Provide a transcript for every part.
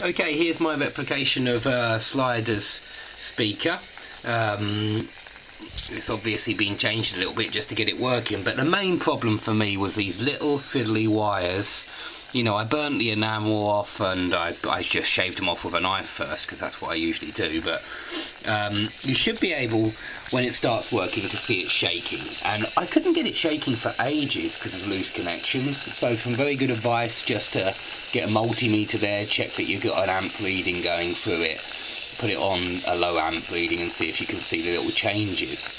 Okay, here's my replication of Slider's speaker. It's obviously been changed a little bit just to get it working, but the main problem for me was these little fiddly wires. You know, I burnt the enamel off and I just shaved them off with a knife first, because that's what I usually do, but you should be able, when it starts working, to see it shaking, and I couldn't get it shaking for ages because of loose connections. So some very good advice, just to get a multimeter there, check that you've got an amp reading going through it, put it on a low amp reading and see if you can see the little changes.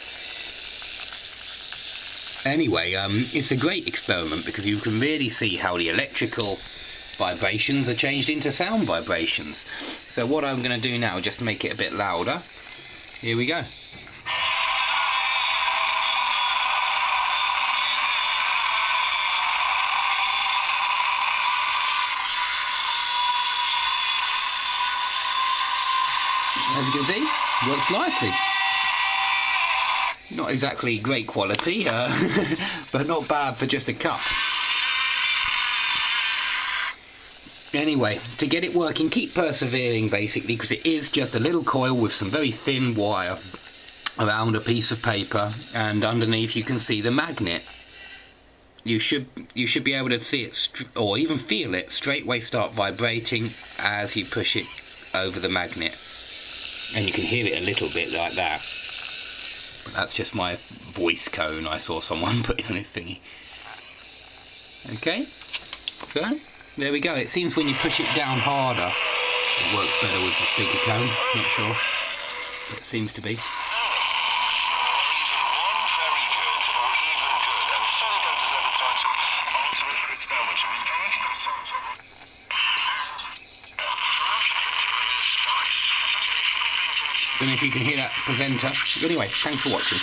Anyway, it's a great experiment because you can really see how the electrical vibrations are changed into sound vibrations. So what I'm going to do now, just to make it a bit louder, here we go. As you can see, works nicely. Not exactly great quality, but not bad for just a cup. Anyway, to get it working, keep persevering basically, because it is just a little coil with some very thin wire around a piece of paper, and underneath you can see the magnet. You should be able to see it, or even feel it, straightway start vibrating as you push it over the magnet. And you can hear it a little bit like that. That's just my voice cone I saw someone put on his thingy. Okay, so there we go. It seems when you push it down harder, it works better with the speaker cone. Not sure, but it seems to be. Don't know if you can hear that presenter. Anyway, thanks for watching.